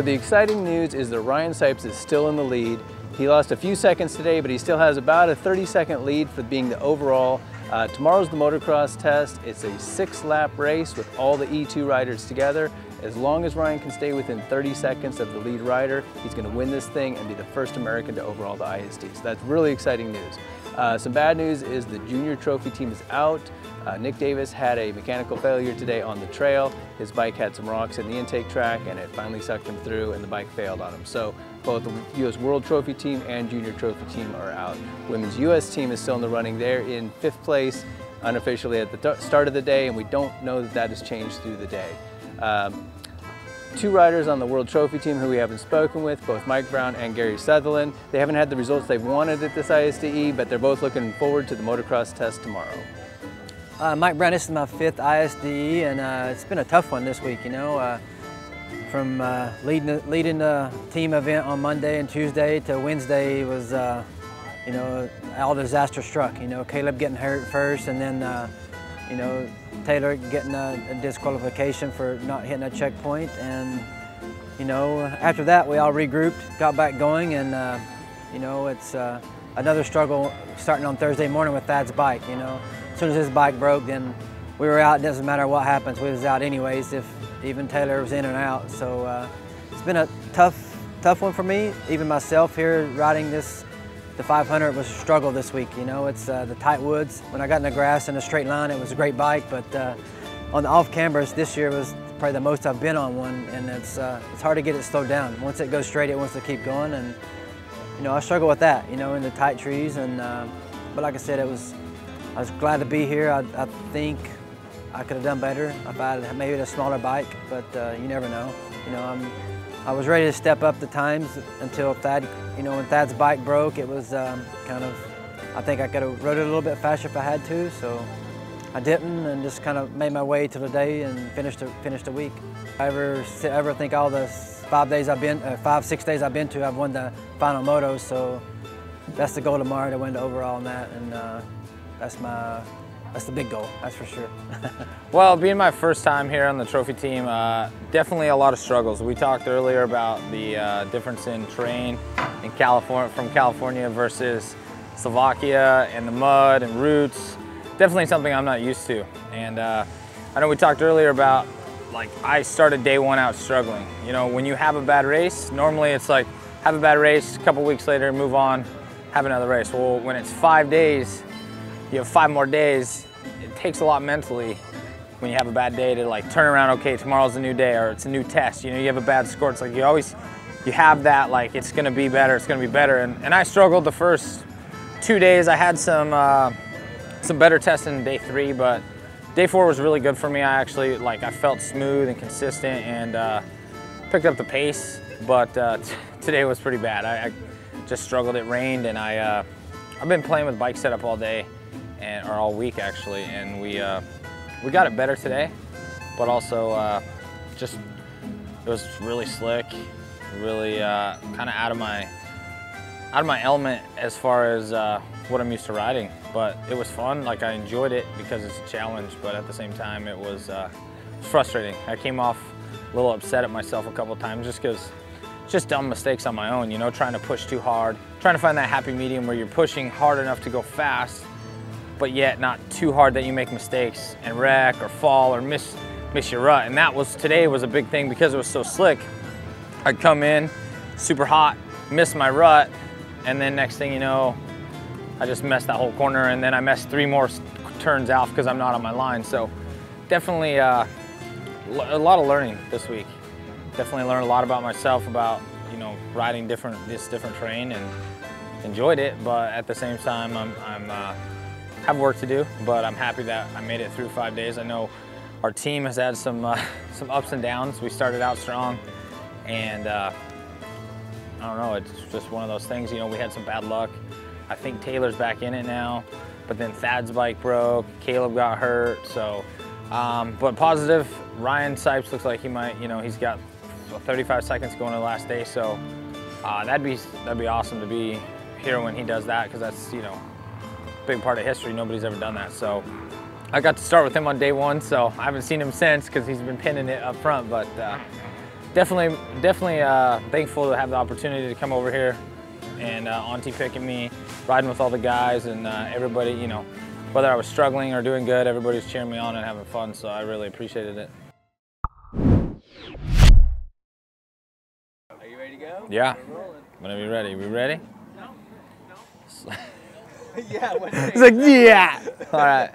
So the exciting news is that Ryan Sipes is still in the lead. He lost a few seconds today, but he still has about a 30-second lead for being the overall. Tomorrow's the motocross test. It's a 6-lap race with all the E2 riders together. As long as Ryan can stay within 30 seconds of the lead rider, he's going to win this thing and be the first American to overall the ISDE. So that's really exciting news. Some bad news is the junior trophy team is out. Nick Davis had a mechanical failure today on the trail. His bike had some rocks in the intake track and it finally sucked him through and the bike failed on him. So both the US World Trophy team and junior trophy team are out. Women's US team is still in the running. They're in 5th place unofficially at the start of the day, and we don't know that that has changed through the day. 2 riders on the World Trophy team who we haven't spoken with, both Mike Brown and Gary Sutherlin. They haven't had the results they've wanted at this ISDE, but they're both looking forward to the motocross test tomorrow. Mike Brown, this is my 5th ISDE, and it's been a tough one this week, you know. From leading the team event on Monday and Tuesday to Wednesday was, you know, all disaster struck. You know, Caleb getting hurt first, and then, you know, Taylor getting a disqualification for not hitting a checkpoint. And, you know, after that, we all regrouped, got back going, and, you know, it's another struggle starting on Thursday morning with Thad's bike, you know. As soon as his bike broke, then we were out. It doesn't matter what happens, we was out anyways, if even Taylor was in and out. So it's been a tough one for me. Even myself here riding the 500 was a struggle this week. You know, it's the tight woods. When I got in the grass in a straight line, it was a great bike, but on the off cambers this year was probably the most I've been on one, and it's hard to get it slowed down. Once it goes straight, it wants to keep going, and you know, I struggle with that, you know, in the tight trees. And but like I said, I was glad to be here. I think I could have done better if I had maybe a smaller bike, but you never know. You know, I was ready to step up the times until Thad, you know, when Thad's bike broke, it was kind of, I think I could have rode it a little bit faster if I had to, so I didn't, and just kind of made my way to the day and finished the week. I ever think all the 5, 6 days I've been to, I've won the final moto, so that's the goal tomorrow, to win the overall on that, and that's the big goal, that's for sure. Well, being my first time here on the trophy team, definitely a lot of struggles. We talked earlier about the difference in terrain in from California versus Slovakia, and the mud and roots. Definitely something I'm not used to. And I know we talked earlier about, like, I started day 1 out struggling. You know, when you have a bad race, normally it's like, have a bad race, a couple weeks later, move on, have another race. Well, when it's 5 days, you have 5 more days, it takes a lot mentally when you have a bad day to like turn around, okay, tomorrow's a new day, or it's a new test. You know, you have a bad score, it's like you have that, like, it's gonna be better, it's gonna be better. And I struggled the first 2 days. I had some better tests in day 3, but day 4 was really good for me. I actually, like, I felt smooth and consistent and picked up the pace, but today was pretty bad. I just struggled, it rained, and I've been playing with bike setup all day, or all week actually, and we got it better today, but also just, it was really slick, really kind of out of my element as far as what I'm used to riding. But it was fun, like, I enjoyed it because it's a challenge, but at the same time it was frustrating. I came off a little upset at myself a couple of times just because just dumb mistakes on my own, you know, trying to push too hard, trying to find that happy medium where you're pushing hard enough to go fast, but yet not too hard that you make mistakes and wreck or fall or miss your rut. And today was a big thing because it was so slick. I'd come in super hot, miss my rut, and then next thing you know, I just messed that whole corner, and then I messed 3 more turns out because I'm not on my line. So definitely a lot of learning this week. Definitely learned a lot about myself, about, you know, riding this different terrain, and enjoyed it. But at the same time, I have work to do, but I'm happy that I made it through 5 days. I know our team has had some ups and downs. We started out strong, and I don't know, it's just one of those things. You know, we had some bad luck. I think Taylor's back in it now, but then Thad's bike broke, Caleb got hurt, so, but positive, Ryan Sipes looks like he might, you know, he's got 35 seconds going to the last day, so that'd be awesome to be here when he does that, because that's, you know, a big part of history. Nobody's ever done that. So I got to start with him on day 1, so I haven't seen him since because he's been pinning it up front, but definitely thankful to have the opportunity to come over here and Auntie picking me, riding with all the guys, and everybody, you know, whether I was struggling or doing good, everybody's cheering me on and having fun, so I really appreciated it. Are you ready to go? Yeah, whenever you're ready. We ready? No. Yeah. He's like, yeah. All right.